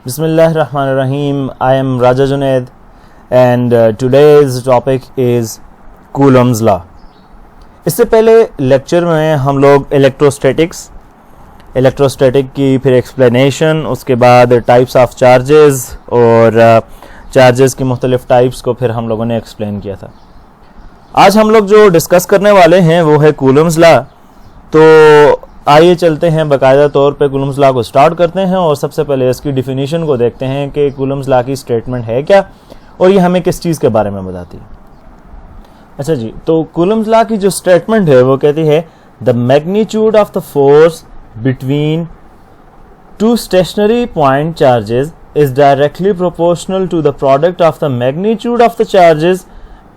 Bismillahirrahmanirrahim. I am Raja Junaid and today's topic is Coulomb's law. इससे पहले lecture में हम लोग इलेक्ट्रोस्टैटिक की फिर एक्सप्लेनेशन, उसके बाद टाइप्स ऑफ चार्जेस और चार्जेस की मुख्तलिफ टाइप्स को फिर हम लोगों ने एक्सप्लेन किया था। आज हम लोग जो डिस्कस करने वाले हैं वो है कूलम्स लॉ। तो आइए चलते हैं, बाकायदा तौर पे कूलम्स लॉ को स्टार्ट करते हैं और सबसे पहले इसकी डिफिनीशन को देखते हैं कि कूलम्स लॉ की स्टेटमेंट है क्या और ये हमें किस चीज़ के बारे में बताती है। अच्छा जी, तो कूलम्स लॉ की जो स्टेटमेंट है वो कहती है the magnitude of the force between two stationary point charges is directly proportional to the product of the magnitude of the charges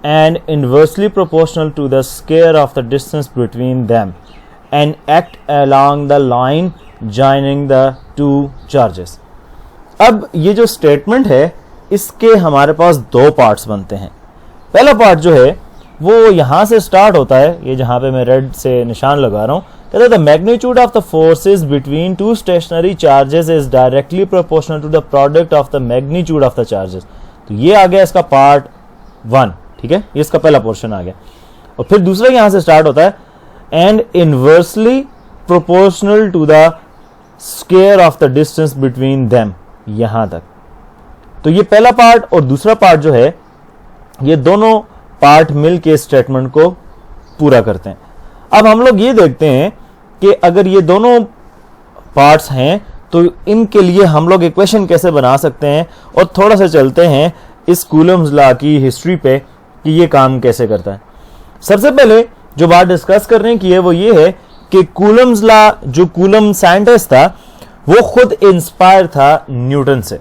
and inversely proportional to the square of the distance between them and act along the line joining the two charges। अब ये जो statement है इसके हमारे पास दो parts बनते हैं। पहला पार्ट जो है वो यहाँ से स्टार्ट होता है, ये जहाँ पे मैं रेड से निशान लगा रहा हूँ, कहता है the magnitude of the forces between two stationary charges is directly proportional to the product of the magnitude of the charges. तो ये आ गया इसका पार्ट 1, ठीक है, ये इसका पहला पोर्शन आ गया। और फिर दूसरा यहां से स्टार्ट होता है and inversely proportional to the square of the distance between them, यहां तक। तो ये पहला पार्ट और दूसरा पार्ट जो है ये दोनों पार्ट मिल के स्टेटमेंट को पूरा करते हैं। अब हम लोग ये देखते हैं कि अगर ये दोनों पार्ट्स हैं तो इनके लिए हम लोग इक्वेशन कैसे बना सकते हैं, और थोड़ा सा चलते हैं इस कूलम्स लॉ की हिस्ट्री पे कि ये काम कैसे करता है। सबसे पहले जो बात डिस्कस करने की है वो ये है कि कूलम्स लॉ, जो कूलम साइंटिस्ट था वो खुद इंस्पायर था न्यूटन से,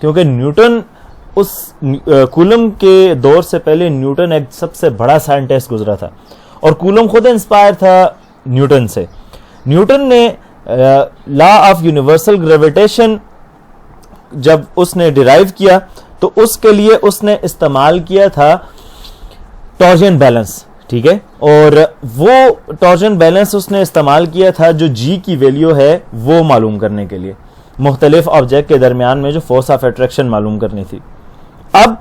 क्योंकि न्यूटन उस कूलम के दौर से पहले न्यूटन एक सबसे बड़ा साइंटिस्ट गुजरा था और कूलम खुद इंस्पायर था न्यूटन से। न्यूटन ने लॉ ऑफ यूनिवर्सल ग्रेविटेशन जब उसने डिराइव किया तो उसके लिए उसने इस्तेमाल किया था टॉर्जन बैलेंस, ठीक है, और वो टॉर्जन बैलेंस उसने इस्तेमाल किया था जो जी की वैल्यू है वो मालूम करने के लिए, मुख्तलिफ ऑब्जेक्ट के दरमियान में जो फोर्स ऑफ अट्रैक्शन मालूम करनी थी। अब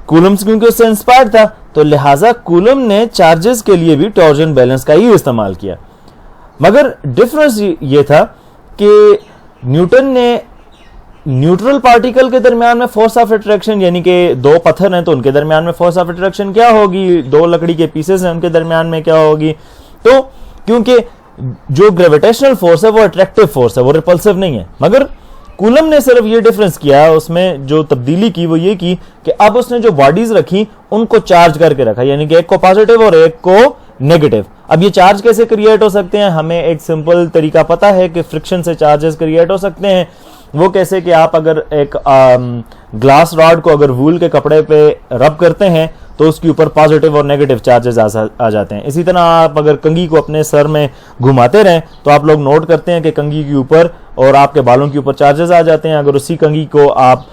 कूलम्स क्योंकि उससे इंस्पायर था तो लिहाजा कूलम ने चार्जेस के लिए भी टॉर्जन बैलेंस का ही इस्तेमाल किया। मगर डिफरेंस ये था कि न्यूटन ने न्यूट्रल पार्टिकल के दरमियान में फोर्स ऑफ अट्रैक्शन, यानी कि दो पत्थर हैं तो उनके दरमियान में फोर्स ऑफ अट्रैक्शन क्या होगी, दो लकड़ी के पीसेस हैं उनके दरमियान में क्या होगी। तो क्योंकि जो ग्रेविटेशनल फोर्स है वो अट्रैक्टिव फोर्स है, वो रिपल्सिव नहीं है। मगर कूलम ने सिर्फ ये डिफरेंस किया, उसमें जो तब्दीली की वो ये की कि अब उसने जो बॉडीज रखी उनको चार्ज करके रखा, यानी कि एक को पॉजिटिव और एक को नेगेटिव। अब ये चार्ज कैसे क्रिएट हो सकते हैं, हमें एक सिंपल तरीका पता है कि फ्रिक्शन से चार्जेस क्रिएट हो सकते हैं। वो कैसे कि आप अगर एक ग्लास रॉड को अगर वूल के कपड़े पे रब करते हैं तो उसके ऊपर पॉजिटिव और नेगेटिव चार्जेस आ जाते हैं। इसी तरह आप अगर कंघी को अपने सर में घुमाते रहें तो आप लोग नोट करते हैं कि कंघी के ऊपर और आपके बालों के ऊपर चार्जेस आ जाते हैं। अगर उसी कंघी को आप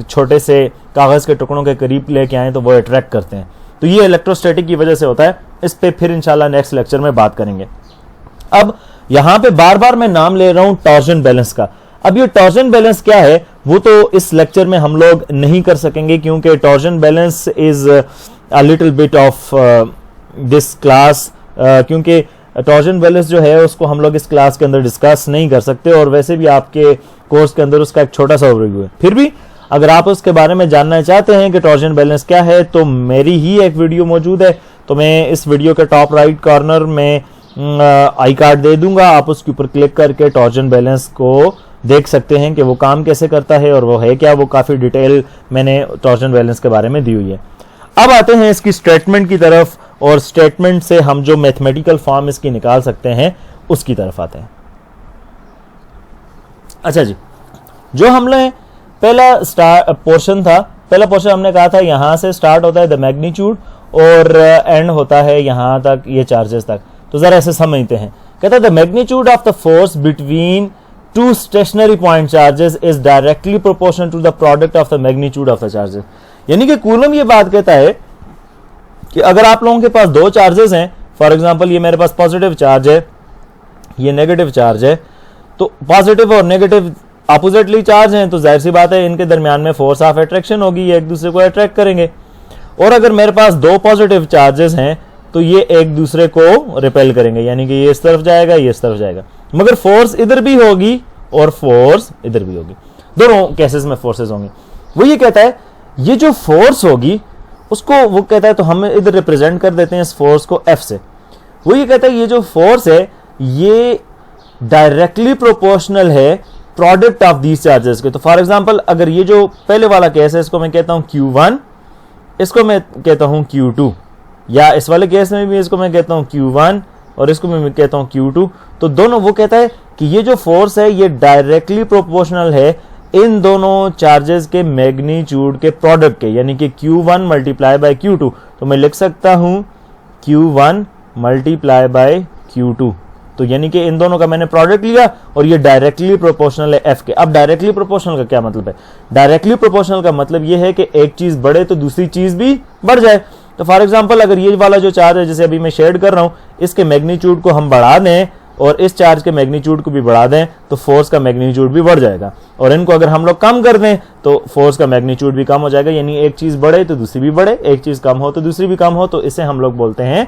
छोटे से कागज के टुकड़ों के करीब लेके आए तो वो अट्रैक्ट करते हैं। तो ये इलेक्ट्रोस्टैटिक की वजह से होता है। इस पे फिर इंशाल्लाह नेक्स्ट लेक्चर में बात करेंगे। अब यहां पे बार बार मैं नाम ले रहा हूं टॉर्जन बैलेंस का। अब ये टॉर्जन बैलेंस क्या है वो तो इस लेक्चर में हम लोग नहीं कर सकेंगे, क्योंकि torsion balance is a little bit of this class, क्योंकि टॉर्जन बैलेंस जो है उसको हम लोग इस क्लास के अंदर डिस्कस नहीं कर सकते, और वैसे भी आपके कोर्स के अंदर उसका एक छोटा सा ओवरव्यू है। फिर भी अगर आप उसके बारे में जानना चाहते हैं कि टॉर्जन बैलेंस क्या है तो मेरी ही एक वीडियो मौजूद है, तो मैं इस वीडियो के टॉप राइट कॉर्नर में आई कार्ड दे दूंगा, आप उसके ऊपर क्लिक करके टॉर्जन बैलेंस को देख सकते हैं कि वो काम कैसे करता है और वो है क्या। वो काफी डिटेल मैंने टॉर्जन बैलेंस के बारे में दी हुई है। अब आते हैं इसकी स्टेटमेंट की तरफ, और स्टेटमेंट से हम जो मैथमेटिकल फॉर्म इसकी निकाल सकते हैं उसकी तरफ आते हैं। अच्छा जी, जो हमने पहला पोर्शन था, पहला पोर्शन हमने कहा था यहां से स्टार्ट होता है द मैग्नीट्यूड और एंड होता है यहां तक, ये चार्जेस तक। तो जरा ऐसे समझते हैं। कहता है the magnitude of the force between two stationary point charges is directly proportional to the product of the magnitude of the charges. यानी कि कूलम ये बात कहता है कि अगर आप लोगों के पास दो चार्जेस हैं, फॉर एग्जांपल ये मेरे पास पॉजिटिव चार्ज है, ये नेगेटिव चार्ज है, तो पॉजिटिव और नेगेटिव अपोजिटली चार्ज हैं तो जाहिर सी बात है इनके दरमियान में फोर्स ऑफ अट्रैक्शन होगी, ये एक दूसरे को अट्रैक्ट करेंगे। और अगर मेरे पास दो पॉजिटिव चार्जेस हैं तो ये एक दूसरे को रिपेल करेंगे, यानी कि ये इस तरफ जाएगा, ये इस तरफ जाएगा, मगर फोर्स इधर भी होगी और फोर्स इधर भी होगी, दोनों केसेस में फोर्सेस होंगी। वो ये कहता है ये जो फोर्स होगी उसको वो कहता है, तो हम इधर रिप्रेजेंट कर देते हैं इस फोर्स को F से। वो ये कहता है ये जो फोर्स है ये डायरेक्टली प्रोपोर्शनल है प्रोडक्ट ऑफ दीज चार्जेस के। तो फॉर एग्जांपल अगर ये जो पहले वाला केस है इसको मैं कहता हूं Q1, इसको मैं कहता हूं Q2, या इस वाले केस में भी इसको मैं कहता हूं Q1 और इसको मैं कहता हूं Q2, तो दोनों वो कहता है कि ये जो फोर्स है ये डायरेक्टली प्रोपोर्शनल है इन दोनों चार्जेस के मैग्नीट्यूड के प्रोडक्ट के, यानी कि Q1 मल्टीप्लाई बाय Q2। तो मैं लिख सकता हूं Q1 मल्टीप्लाई बाय Q2, तो यानी कि इन दोनों का मैंने प्रोडक्ट लिया और ये डायरेक्टली प्रोपोर्शनल है F के। अब डायरेक्टली प्रोपोर्शनल का क्या मतलब है? डायरेक्टली प्रोपोर्शनल का मतलब ये है कि एक चीज बढ़े तो दूसरी चीज भी बढ़ जाए। तो फॉर एग्जांपल अगर ये वाला जो चार्ज है जिसे अभी मैं शेड कर रहा हूं, इसके मैग्नीट्यूड को हम बढ़ा दें और इस चार्ज के मैग्नीट्यूड को भी बढ़ा दें तो फोर्स का मैग्नीट्यूड भी बढ़ जाएगा, और इनको अगर हम लोग कम कर दें तो फोर्स का मैग्नीट्यूड भी कम हो जाएगा, यानी एक चीज बढ़े तो दूसरी भी बढ़े, एक चीज कम हो तो दूसरी भी कम हो, तो इसे हम लोग बोलते हैं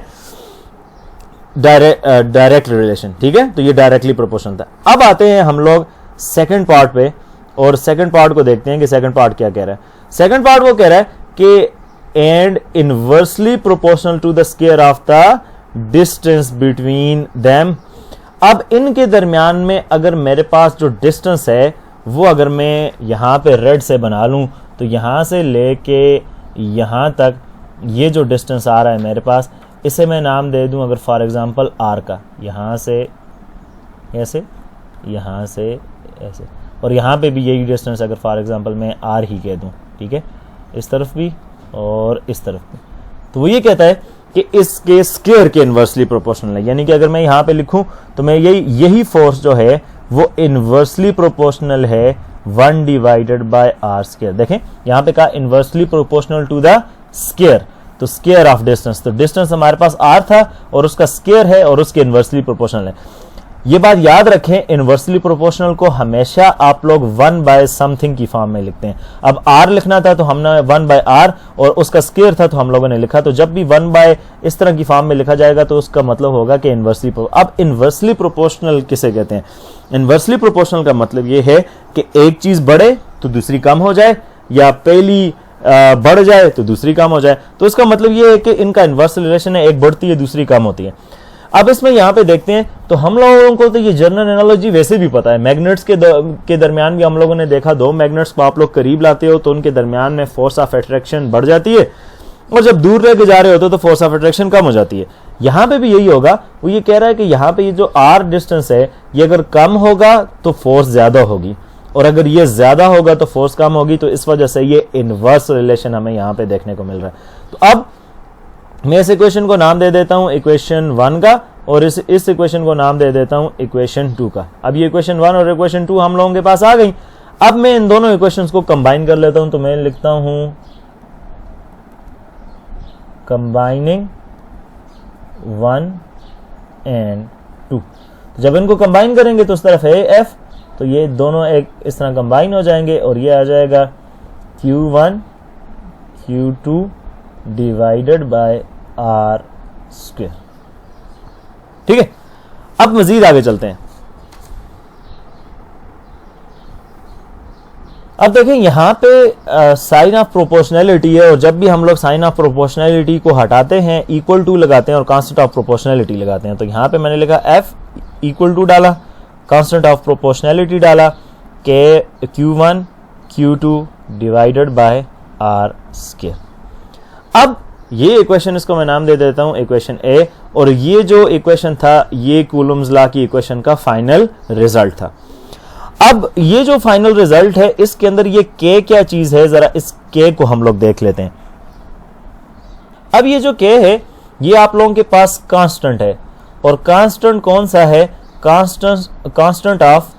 डायरेक्ट रिलेशन। ठीक है, तो ये डायरेक्टली प्रोपोर्शनल था। अब आते हैं हम लोग सेकंड पार्ट पे और सेकंड पार्ट को देखते हैं कि सेकंड पार्ट क्या कह रहा है। सेकंड पार्ट वो कह रहा है कि and inversely proportional to the square of the distance between them. अब इनके दरमियान में अगर मेरे पास जो डिस्टेंस है वो अगर मैं यहां पे रेड से बना लूं तो यहां से लेके यहां तक ये जो डिस्टेंस आ रहा है मेरे पास, इसे मैं नाम दे दूं अगर फॉर एग्जांपल R का, यहां से ऐसे, यहां से ऐसे, और यहां पे भी यही डिस्टेंस अगर फॉर एग्जांपल मैं R ही कह दूं, ठीक है, इस तरफ भी और इस तरफ भी, तो वो ये कहता है कि इसके स्क्वायर के इनवर्सली प्रोपोर्शनल है। यानी कि अगर मैं यहां पे लिखूं तो मैं यही फोर्स जो है वो इनवर्सली प्रोपोर्शनल है 1 डिवाइडेड बाय R स्क्वायर। देखें यहां पे कहा inversely proportional to the square, तो स्क्वायर ऑफ डिस्टेंस, तो डिस्टेंस हमारे पास R था और उसका स्क्वायर है और उसके इनवर्सली प्रोपोर्शनल है। ये बात याद रखें, इनवर्सली प्रोपोर्शनल को हमेशा आप लोग 1 बाय समथिंग की फॉर्म में लिखते हैं। अब R लिखना था तो हमने 1 बाय R और उसका स्क्वायर था तो हम लोगों ने लिखा, तो जब भी 1 बाय इस तरह की फॉर्म में लिखा जाएगा तो उसका मतलब होगा कि इनवर्सली। अब इनवर्सली प्रोपोर्शनल किसे कहते हैं? इनवर्सली प्रोपोर्शनल का मतलब ये है कि एक चीज बढ़े तो दूसरी कम हो जाए, या पहली बढ़ जाए तो दूसरी कम हो जाए। तो इसका मतलब ये है कि इनका इनवर्स रिलेशन है, एक बढ़ती है दूसरी कम होती है। अब इसमें यहां पे देखते हैं तो हम लोगों को तो ये जनरल एनालॉजी वैसे भी पता है, मैग्नेट्स के दरमियान भी हम लोगों ने देखा, दो मैग्नेट्स को आप लोग करीब लाते हो तो उनके दरमियान में फोर्स ऑफ अट्रैक्शन बढ़ जाती है, और जब दूर रह के जा रहे होते तो फोर्स ऑफ अट्रैक्शन कम हो जाती है। यहां पे भी यही होगा। वो ये कह रहा है कि यहां पे ये जो R डिस्टेंस है ये अगर कम होगा तो फोर्स ज्यादा होगी, और अगर ये ज्यादा होगा तो फोर्स कम होगी, तो इस वजह से ये इनवर्स रिलेशन हमें यहां पे देखने को मिल रहा है। तो अब मैं इस इक्वेशन को नाम दे देता हूं इक्वेशन 1 का, और इस इक्वेशन को नाम दे देता हूं इक्वेशन 2 का। अब ये इक्वेशन 1 और इक्वेशन 2 हम लोगों के पास आ गई। अब मैं इन दोनों इक्वेशंस को कंबाइन कर लेता हूं, तो मैं लिखता हूं कंबाइनिंग 1 एंड 2। जब इनको कंबाइन करेंगे तो उस तरफ है F, तो ये दोनों एक इस तरह कंबाइन हो जाएंगे और ये आ जाएगा Q1 Q2 divided bye R square. ठीक है, अब मजीद आगे चलते हैं। अब देखें यहां पे साइन ऑफ प्रोपोर्शनैलिटी है, और जब भी हम लोग साइन ऑफ प्रोपोर्शनैलिटी को हटाते हैं इक्वल टू लगाते हैं और कांस्टेंट ऑफ प्रोपोर्शनैलिटी लगाते हैं। तो यहां पे मैंने लिखा F इक्वल टू डाला, कांस्टेंट ऑफ प्रोपोर्शनैलिटी डाला के Q1 Q2 divided bye R square. अब ये इक्वेशन, इसको मैं नाम दे देता हूं इक्वेशन A, और ये जो इक्वेशन था ये कूलम्स लॉ की इक्वेशन का फाइनल रिजल्ट था। अब ये जो फाइनल रिजल्ट है इसके अंदर ये K क्या चीज है, जरा इस K को हम लोग देख लेते हैं। अब ये जो K है ये आप लोगों के पास कांस्टेंट है, और कांस्टेंट कौन सा है? कांस्टेंट ऑफ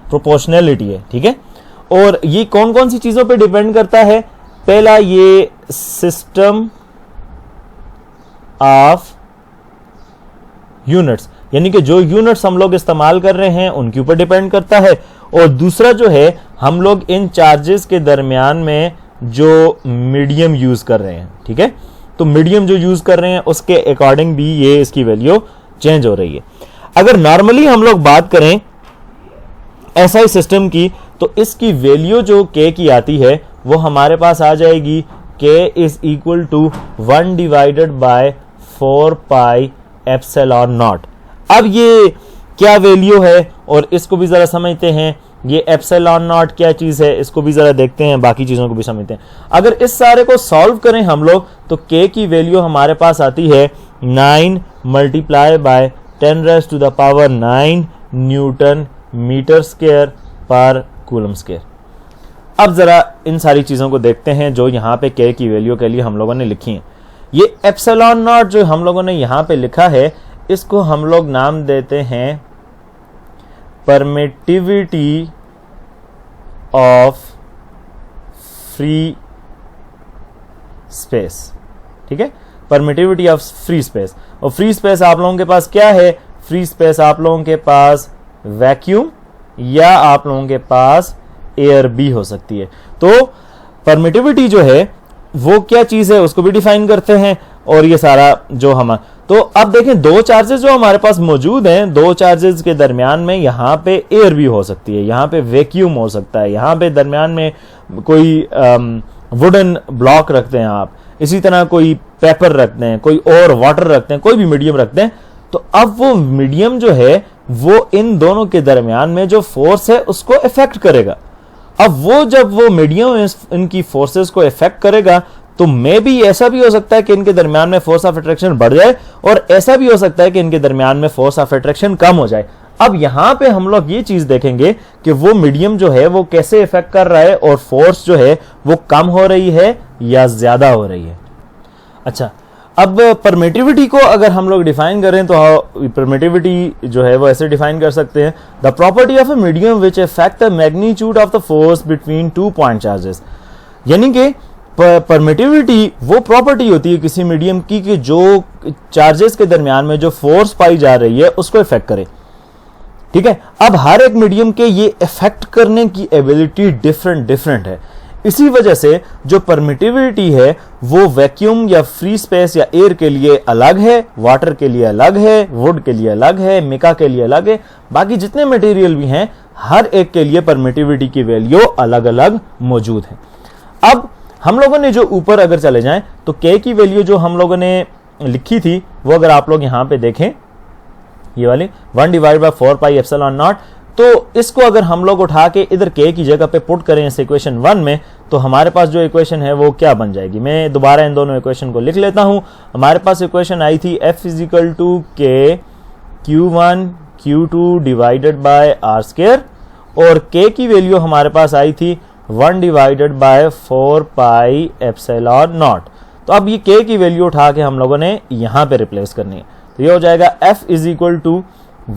प्रोपोर्शनैलिटी है। ठीक है, और ये कौन कौन सी चीजों पे डिपेंड करता है? पहला ये सिस्टम ऑफ यूनिट्स, यानी कि जो यूनिट्स हम लोग इस्तेमाल कर रहे हैं उनके ऊपर डिपेंड करता है। और दूसरा जो है, हम लोग इन चार्जेस के दरमियान में जो मीडियम यूज कर रहे हैं, ठीक है, तो मीडियम जो यूज कर रहे हैं उसके अकॉर्डिंग भी ये इसकी वैल्यू चेंज हो रही है। अगर नॉर्मली हम लोग बात करें एसआई सिस्टम की, तो इसकी वैल्यू जो के की आती है वो हमारे पास आ जाएगी K is equal to 1 divided by 4 pi epsilon naught. अब ये क्या वैल्यू है और इसको भी जरा समझते हैं, ये एप्सिलॉन नॉट क्या चीज है इसको भी जरा देखते हैं, बाकी चीजों को भी समझते हैं। अगर इस सारे को सॉल्व करें हम लोग तो के की वैल्यू हमारे पास आती है 9 multiply by 10⁻⁹ newton metre square पर कूलम स्क्वायर। अब जरा इन सारी चीजों को देखते हैं जो यहाँ पे के की वैल्यू के लिए हम लोगों ने लिखी है। ये एप्सिलॉन नॉट जो हम लोगों ने यहाँ पे लिखा है, इसको हम लोग नाम देते हैं परमिटिविटी ऑफ फ्री स्पेस, ठीक है, परमिटिविटी ऑफ फ्री स्पेस। और फ्री स्पेस आप लोगों के पास क्या है? फ्री स्पेस आप लोगों के पास वैक्यूम या आप लोगों के पास एयर भी हो सकती है। तो परमिटिविटी जो है वो क्या चीज है उसको भी डिफाइन करते हैं। और ये सारा जो हम, तो अब देखें दो चार्जेस जो हमारे पास मौजूद हैं, दो चार्जेस के दरमियान में यहाँ पे एयर भी हो सकती है, यहाँ पे वैक्यूम हो सकता है, यहाँ पे दरमियान में कोई वुडन ब्लॉक रखते हैं आप, इसी तरह कोई पेपर रखते हैं, कोई और वाटर रखते हैं, कोई भी मीडियम रखते हैं। तो अब वो मीडियम जो है वो इन दोनों के दरमियान में जो फोर्स है उसको इफेक्ट करेगा। अब वो जब वो मीडियम इनकी फोर्सेस को इफेक्ट करेगा तो मे भी ऐसा भी हो सकता है कि इनके दरमियान में फोर्स ऑफ अट्रैक्शन बढ़ जाए और ऐसा भी हो सकता है कि इनके दरमियान में फोर्स ऑफ अट्रैक्शन कम हो जाए। अब यहां पे हम लोग ये चीज देखेंगे कि वो मीडियम जो है वो कैसे इफेक्ट कर रहा है और फोर्स जो है वो कम हो रही है या ज्यादा हो रही है। अच्छा, अब परमिटिविटी को अगर हम लोग डिफाइन करें तो परमिटिविटी जो है वो ऐसे डिफाइन कर सकते हैं, the property of a medium which effect the magnitude of the force between 2 point charges. यानी कि परमिटिविटी वो प्रॉपर्टी होती है किसी मीडियम की कि जो चार्जेस के दरमियान में जो फोर्स पाई जा रही है उसको इफेक्ट करे, ठीक है। अब हर एक मीडियम के ये इफेक्ट करने की एबिलिटी डिफरेंट है। इसी वजह से जो परमिटिविटी है वो वैक्यूम या फ्री स्पेस या एयर के लिए अलग है, वाटर के लिए अलग है, वुड के लिए अलग है, मिका के लिए अलग है, बाकी जितने मटेरियल भी हैं हर एक के लिए परमिटिविटी की वैल्यू अलग अलग मौजूद है। अब हम लोगों ने जो ऊपर अगर चले जाएं तो के की वैल्यू जो हम लोगों ने लिखी थी वो अगर आप लोग यहां पे देखें, ये वाली 1 divide by 4 pi epsilon not, तो इसको अगर हम लोग उठा के इधर के की जगह पे पुट करें इस इक्वेशन 1 में, तो हमारे पास जो इक्वेशन है वो क्या बन जाएगी। मैं दोबारा इन दोनों इक्वेशन को लिख लेता हूं। हमारे पास इक्वेशन आई थी F इजिकल टू के Q1 Q2 divided by R square और के की वैल्यू हमारे पास आई थी 1 divided by 4 pi epsilon not. तो अब ये के की वैल्यू उठा के हम लोगों ने यहां पे रिप्लेस करनी है, तो ये हो जाएगा F is equal to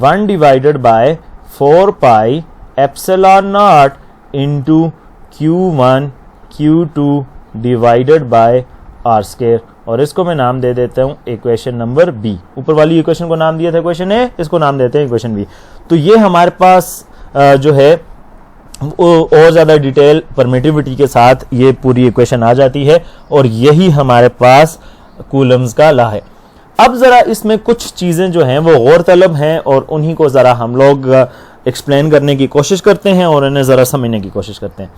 1 divided by 4 pi epsilon naught into Q1 Q2 divided by R square. और इसको मैं नाम दे देता हूं इक्वेशन नंबर बी। ऊपर वाली इक्वेशन को नाम दिया था इक्वेशन ए, इसको नाम देते हैं इक्वेशन बी। तो ये हमारे पास जो है और ज्यादा डिटेल परमिटिविटी के साथ ये पूरी इक्वेशन आ जाती है और यही हमारे पास कूलम्स का लॉ है। अब जरा इसमें कुछ चीजें जो हैं वो गौर तलब हैं और उन्हीं को जरा हम लोग एक्सप्लेन करने की कोशिश करते हैं और इन्हें जरा समझने की कोशिश करते हैं।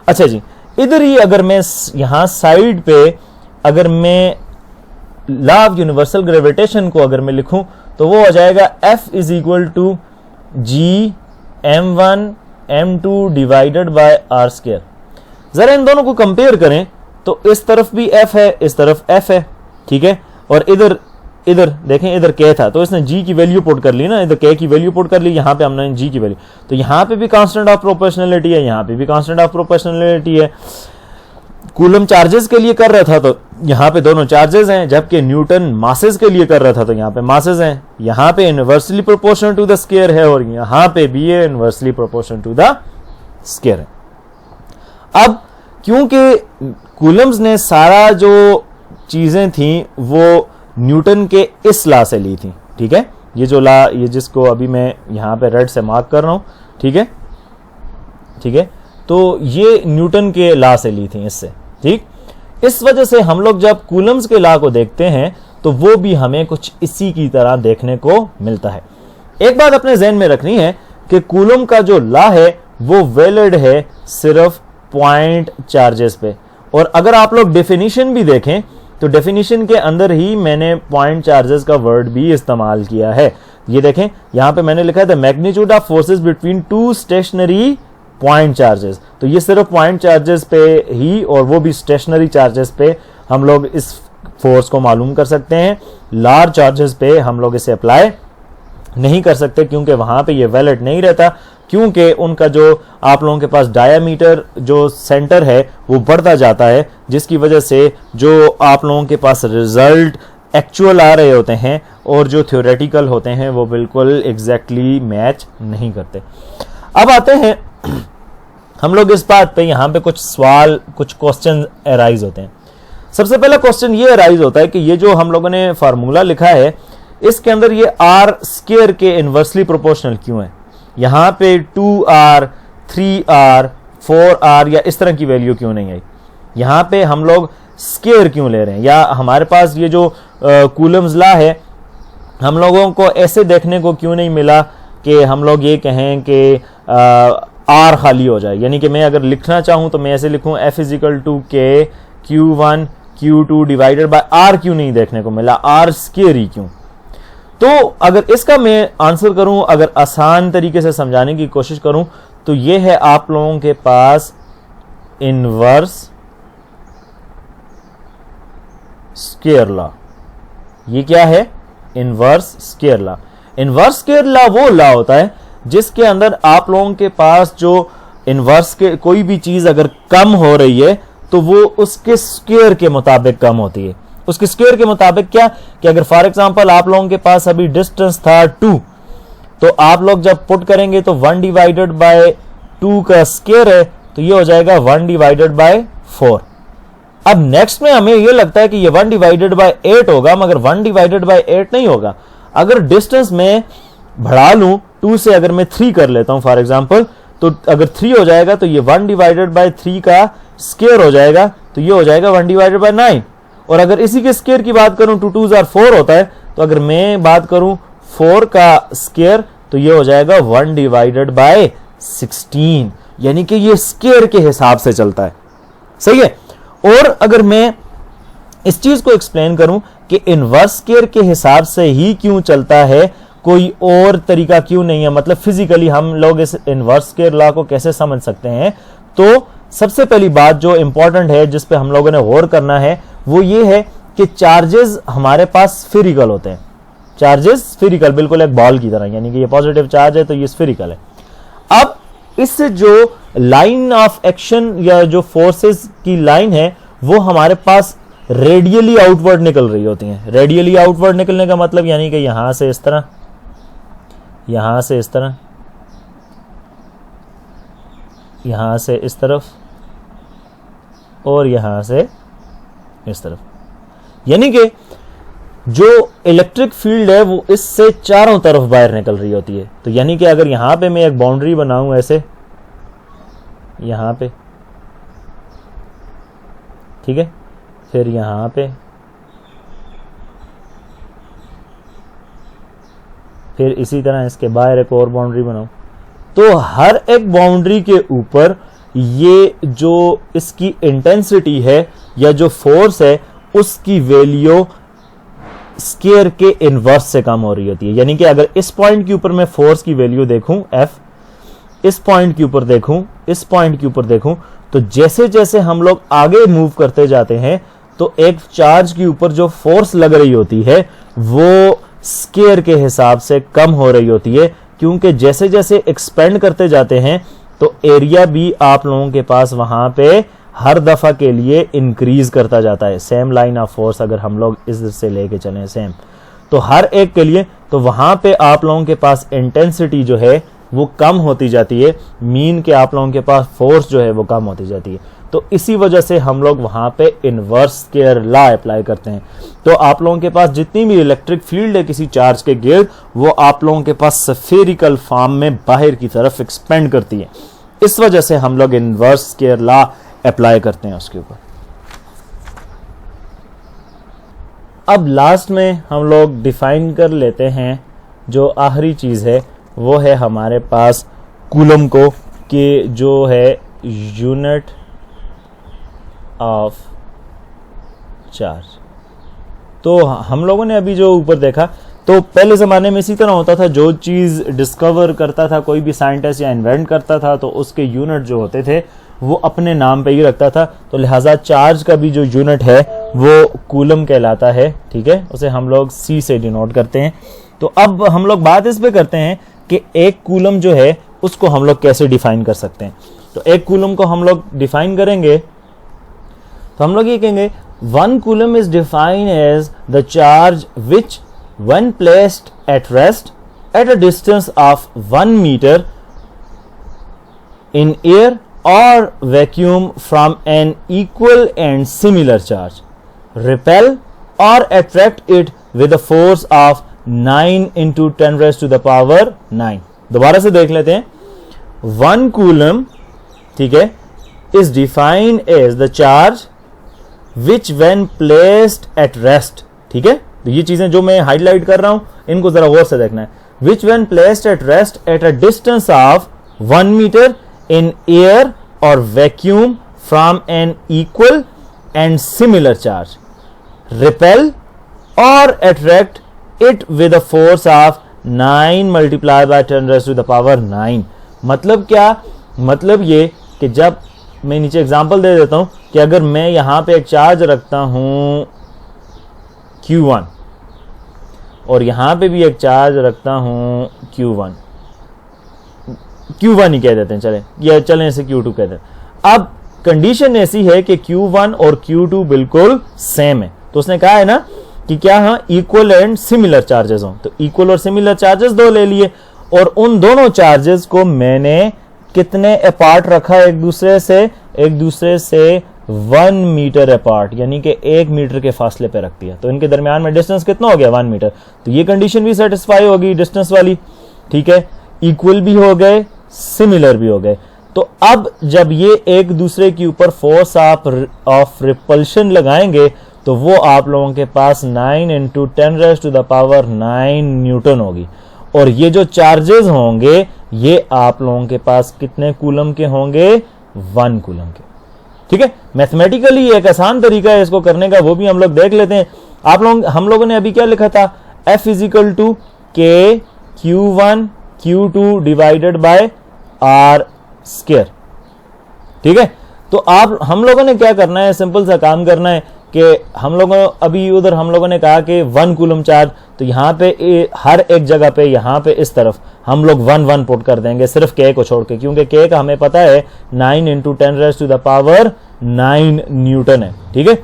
अच्छा जी, इधर ही अगर मैं यहां साइड पे अगर मैं लॉ ऑफ यूनिवर्सल ग्रेविटेशन को अगर मैं लिखूं तो वो हो जाएगा F is equal to G m1 m2 divided by R square. जरा इन दोनों को कंपेयर करें तो इस तरफ भी F है, इस तरफ F है, ठीक है। और इधर देखें, इधर K था तो इसने G की वैल्यू पुट कर ली ना, इधर K की वैल्यू पुट कर ली, यहाँ पे हमने G की वैल्यू, तो यहाँ पे भी कांस्टेंट ऑफ प्रोपोर्शनलिटी है, यहाँ पे भी कांस्टेंट ऑफ प्रोपोर्शनलिटी है। कूलम चार्जेस के लिए कर रहा था तो यहाँ पे दोनों चार्जेस हैं, जबकि न्यूटन मासेस के लिए कर रहा था तो यहाँ पे मासेस हैं। यहाँ पे inversely proportional to the square है और यहाँ पे भी ये inversely proportional to the square है। अब क्योंकि कूलम्स ने सारा जो चीजें थी वो न्यूटन के इस लॉ से ली थी, ठीक है, ये जो ला, ये जिसको अभी मैं यहाँ पे रेड से मार्क कर रहा हूँ, ठीक है, ठीक है, तो ये न्यूटन के लॉ से ली थी इससे, ठीक। इस वजह से हम लोग जब कूलम्स के लॉ को देखते हैं तो वो भी हमें कुछ इसी की तरह देखने को मिलता है। एक बात अपने ज़हन में रखनी है कि कूलम का जो लॉ है वो वैलिड है सिर्फ पॉइंट चार्जेस पे, और अगर आप लोग डेफिनेशन भी देखें तो डेफिनेशन के अंदर ही मैंने पॉइंट चार्जेस का वर्ड भी इस्तेमाल किया है। ये देखें, यहां पे मैंने लिखा है the magnitude of forces between two stationary point charges, तो ये सिर्फ पॉइंट चार्जेस पे ही, और वो भी स्टेशनरी चार्जेस पे हम लोग इस फोर्स को मालूम कर सकते हैं। लार्ज चार्जेस पे हम लोग इसे अप्लाई नहीं कर सकते क्योंकि वहां पे ये वैलिड नहीं रहता, क्योंकि उनका जो आप लोगों के पास डायामीटर जो सेंटर है वो बढ़ता जाता है, जिसकी वजह से जो आप लोगों के पास रिजल्ट एक्चुअल आ रहे होते हैं और जो थ्योरेटिकल होते हैं वो बिल्कुल एग्जैक्टली मैच नहीं करते। अब आते हैं हम लोग इस बात पे, यहाँ पे कुछ सवाल, कुछ क्वेश्चन अराइज होते हैं। सबसे पहला क्वेश्चन ये अराइज होता है कि ये जो हम लोगों ने फार्मूला लिखा है इसके अंदर ये आर स्क्वायर के इनवर्सली प्रोपोर्शनल क्यों है? यहाँ पे 2r, 3r, 4r या इस तरह की वैल्यू क्यों नहीं आई? यहाँ पे हम लोग स्क्वायर क्यों ले रहे हैं? या हमारे पास ये जो कूलम्स लॉ है हम लोगों को ऐसे देखने को क्यों नहीं मिला कि हम लोग ये कहें कि r खाली हो जाए, यानी कि मैं अगर लिखना चाहूं तो मैं ऐसे लिखूं f इजिकल टू के Q1 Q2 divided bye r क्यों नहीं देखने को मिला? r स्क्वायर ही क्यों? तो अगर इसका मैं आंसर करूं, अगर आसान तरीके से समझाने की कोशिश करूं तो ये है आप लोगों के पास इनवर्स स्क्वायर लॉ। ये क्या है? Inverse square law. Inverse square law वो लॉ होता है जिसके अंदर आप लोगों के पास जो इनवर्स के कोई भी चीज अगर कम हो रही है तो वो उसके स्क्वायर के मुताबिक कम होती है। उसके स्क्वायर के मुताबिक क्या कि अगर फॉर एग्जांपल आप लोगों के पास अभी डिस्टेंस था 2, तो आप लोग जब पुट करेंगे तो 1 डिवाइडेड बाय 2 का स्क्वायर है तो ये हो जाएगा 1 डिवाइडेड बाय 4। अब नेक्स्ट में हमें ये लगता है कि ये 1 डिवाइडेड बाय 8 होगा, मगर 1 डिवाइडेड बाय 8 नहीं होगा। अगर डिस्टेंस में बढ़ा लूं 2 से, अगर मैं 3 कर लेता हूं फॉर एग्जांपल, तो अगर 3 हो जाएगा तो ये 1 डिवाइडेड बाय 3 का स्क्वायर हो जाएगा, तो ये हो जाएगा 1 डिवाइडेड बाय 9। और अगर इसी के स्क्वायर की बात करूं 2 2s 4 होता है, तो अगर मैं बात करूं 4 का स्क्वायर तो ये हो जाएगा 1 डिवाइडेड बाय 16, यानी कि ये स्क्वायर के हिसाब से चलता है। सही है। और अगर मैं इस चीज को एक्सप्लेन करूं कि इनवर्स स्क्वायर के हिसाब से ही क्यों चलता है, कोई और तरीका क्यों नहीं है, मतलब फिजिकली हम लोग इस इनवर्स स्क्वायर लॉ को कैसे समझ सकते हैं, तो सबसे पहली बात जो इंपॉर्टेंट है जिस पे हम लोगों ने गौर करना है वो ये है कि चार्जेस हमारे पास स्फेरिकल होते हैं। चार्जेस स्फेरिकल, बिल्कुल एक बॉल की तरह, यानी कि ये पॉजिटिव चार्ज है तो ये स्फेरिकल है। अब इससे जो लाइन ऑफ एक्शन या जो फोर्सेस की लाइन है वो हमारे पास रेडियली आउटवर्ड निकल रही होती हैं। रेडियली आउटवर्ड निकलने का मतलब यानी कि यहां से इस तरह, यहां से इस तरह, यहां से इस तरफ और यहां से इस तरफ, यानी कि जो इलेक्ट्रिक फील्ड है वो इससे चारों तरफ बाहर निकल रही होती है। तो यानी कि अगर यहां पे मैं एक बाउंड्री बनाऊं ऐसे, यहां पे, ठीक है, फिर यहां पे, फिर इसी तरह इसके बाहर एक और बाउंड्री बनाऊं, तो हर एक बाउंड्री के ऊपर ये जो इसकी इंटेंसिटी है या जो फोर्स है उसकी वैल्यू स्क्वायर के इनवर्स से कम हो रही होती है। यानी कि अगर इस पॉइंट के ऊपर मैं फोर्स की वैल्यू देखूं F, इस पॉइंट के ऊपर देखूं, इस पॉइंट के ऊपर देखूं, तो जैसे जैसे हम लोग आगे मूव करते जाते हैं तो एक चार्ज के ऊपर जो फोर्स लग रही होती है वो स्क्वायर के हिसाब से कम हो रही होती है, क्योंकि जैसे जैसे एक्सपेंड करते जाते हैं तो एरिया भी आप लोगों के पास वहां पे हर दफा के लिए इंक्रीज करता जाता है। सेम लाइन ऑफ फोर्स अगर हम लोग इस से लेके चलें सेम, तो हर एक के लिए, तो वहां पे आप लोगों के पास इंटेंसिटी जो है वो कम होती जाती है, मीन के आप लोगों के पास फोर्स जो है वो कम होती जाती है। तो इसी वजह से हम लोग वहां पे इनवर्स स्क्वायर लॉ अप्लाई करते हैं। तो आप लोगों के पास जितनी भी इलेक्ट्रिक फील्ड है किसी चार्ज के गिर्द, वो आप लोगों के पास स्फेरिकल फॉर्म में बाहर की तरफ एक्सपेंड करती है। इस वजह से हम लोग इनवर्स स्क्वायर लॉ अप्लाई करते हैं उसके ऊपर। अब लास्ट में हम लोग डिफाइन कर लेते हैं जो आखिरी चीज है, वो है हमारे पास कूलम को, कि जो है यूनिट ऑफ चार्ज। तो हम लोगों ने अभी जो ऊपर देखा, तो पहले ज़माने में इसी तरह होता था, जो चीज़ डिस्कवर करता था कोई भी साइंटिस्ट या इन्वेंट करता था तो उसके यूनिट जो होते थे वो अपने नाम पे ही रखता था। तो लिहाजा चार्ज का भी जो यूनिट है वो कूलम कहलाता है, ठीक है, उसे हम लोग C से डिनोट करते हैं। तो अब हम लोग बात इस पे करते हैं कि एक कूलम जो है उसको हम लोग कैसे डिफाइन कर सकते हैं। तो एक कूलम को हम लोग डिफाइन करेंगे तो हम लोग ये कहेंगे, 1 coulomb is defined as the charge which when placed at rest at a distance of 1 meter in air or vacuum from an equal and similar charge, repel or attract it with a force of 9 into 10 raised to the power 9। दोबारा से देख लेते हैं। 1 coulomb, ठीक है, is defined as the charge which when placed at rest, ठीक है, तो ये चीजें जो मैं हाईलाइट कर रहा हूं इनको जरा गौर से देखना है। Which when placed at rest at a distance of 1 metre in air और vacuum from an equal and similar charge, repel और attract it with a force of 9 multiply by 10 raised to the power 9। मतलब क्या? मतलब ये कि जब मैं नीचे एग्जांपल दे देता हूं कि अगर मैं यहां पे एक चार्ज रखता हूं Q1 और यहां पे भी एक चार्ज रखता हूं Q1 ही कह देते हैं, चले या चलें इसे Q2 कहते हैं। अब कंडीशन ऐसी है कि Q1 और Q2 बिल्कुल सेम है, तो उसने कहा है ना कि क्या हाँ इक्वल एंड सिमिलर चार्जेस हों, तो इक्वल और सिमिलर चार्जेस दो ले लिए और उन दोनों चार्जेस को मैंने कितने अपार्ट रखा एक दूसरे से 1 मीटर अपार्ट, यानी कि 1 मीटर के फासले पे रख दिया। तो इनके दरमियान में डिस्टेंस कितना हो गया? 1 मीटर। तो ये कंडीशन भी सेटिस्फाई होगी डिस्टेंस वाली, ठीक है, इक्वल भी हो गए, सिमिलर भी हो गए। तो अब जब ये एक दूसरे के ऊपर फोर्स ऑफ रिपल्शन लगाएंगे तो वो आप लोगों के पास 9 into 10 raised to the power 9 newton होगी। और ये जो चार्जेस होंगे ये आप लोगों के पास कितने कूलम के होंगे? 1 कूलम के, ठीक है। मैथमेटिकली एक आसान तरीका है इसको करने का, वो भी हम लोग देख लेते हैं। हम लोगों ने अभी क्या लिखा था? F इजिकल टू के Q1 Q2 divided bye R square, ठीक है। तो हम लोगों ने क्या करना है? सिंपल सा काम करना है कि हम लोगों ने कहा कि 1 कूलम चार्ज, तो यहाँ पे हर एक जगह पे यहाँ पे इस तरफ हम लोग 1 पुट कर देंगे, सिर्फ के को छोड़ के, क्योंकि के का हमें पता है 9 into 10 raised to the power 9 newton है, ठीक है।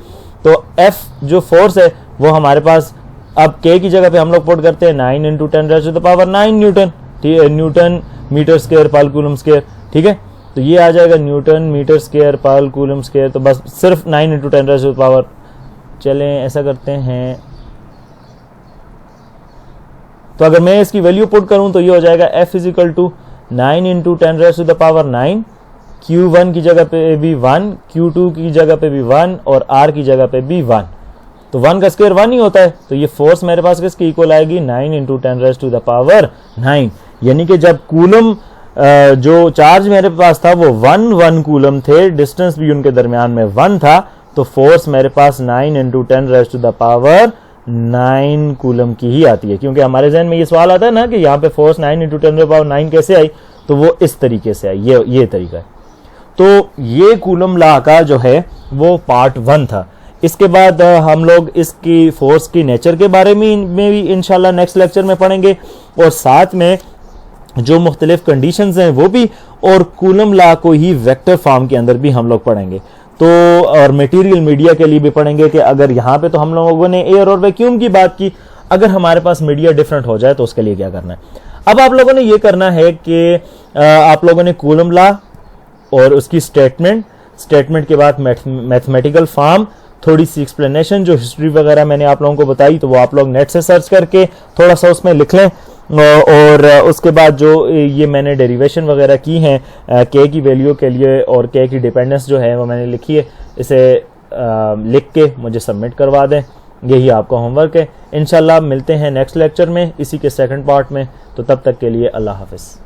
तो F जो फोर्स है वो हमारे पास अब के की जगह पे हम लोग पुट करते हैं 9 into 10 raised to the power 9 newton, ठीक है, न्यूटन मीटर स्क्वायर पर कूलम स्क्वायर, ठीक है। तो ये आ जाएगा न्यूटन मीटर स्क्वायर पर कूलम स्क्वायर, तो बस सिर्फ 9 into 10 raised to the power. चलें ऐसा करते हैं, तो अगर मैं इसकी वैल्यू पुट करूं तो ये हो जाएगा F is equal to 9 into 10 raised to the power 9, Q1 की जगह पे भी 1, Q2 की जगह पे भी 1 और R की जगह पे भी 1। तो 1 का स्क्वायर 1 ही होता है, तो ये फोर्स मेरे पास किसकी इक्वल आएगी? 9 into 10 raised to the power 9। यानी कि जब कूलम जो चार्ज मेरे पास था वो 1 कूलम थे, डिस्टेंस भी उनके दरमियान में 1 था, तो फोर्स मेरे पास 9 into 10 raised to the power 9 coulomb की ही आती है। क्योंकि हमारे जहन में ये सवाल आता है ना कि यहाँ पे force 9 into 10 to the power 9 कैसे आई, तो वो इस तरीके से आई, ये तरीका है। तो ये कूलम लॉ का जो है वो पार्ट 1 था। इसके बाद हम लोग इसकी फोर्स की नेचर के बारे में भी इंशाल्लाह नेक्स्ट लेक्चर में पढ़ेंगे, और साथ में जो मुख्तलिफ कंडीशंस हैं वो भी, और कूलम लॉ को ही वेक्टर फॉर्म के अंदर भी हम लोग पढ़ेंगे। तो और मटेरियल मीडिया के लिए भी पढ़ेंगे कि अगर यहाँ पे तो हम लोगों ने एयर और वैक्यूम की बात की, अगर हमारे पास मीडिया डिफरेंट हो जाए तो उसके लिए क्या करना है। अब आप लोगों ने ये करना है कि आप लोगों ने कूलम लॉ और उसकी स्टेटमेंट के बाद मैथमेटिकल फॉर्म, थोड़ी सी एक्सप्लेनेशन, जो हिस्ट्री वगैरह मैंने आप लोगों को बताई तो वो आप लोग नेट से सर्च करके थोड़ा सा उसमें लिख लें, और उसके बाद जो ये मैंने डेरिवेशन वगैरह की हैं के की वैल्यू के लिए और के की डिपेंडेंस जो है वो मैंने लिखी है, इसे लिख के मुझे सबमिट करवा दें। यही आपका होमवर्क है। इंशाल्लाह मिलते हैं नेक्स्ट लेक्चर में इसी के सेकंड पार्ट में। तो तब तक के लिए अल्लाह हाफिज़।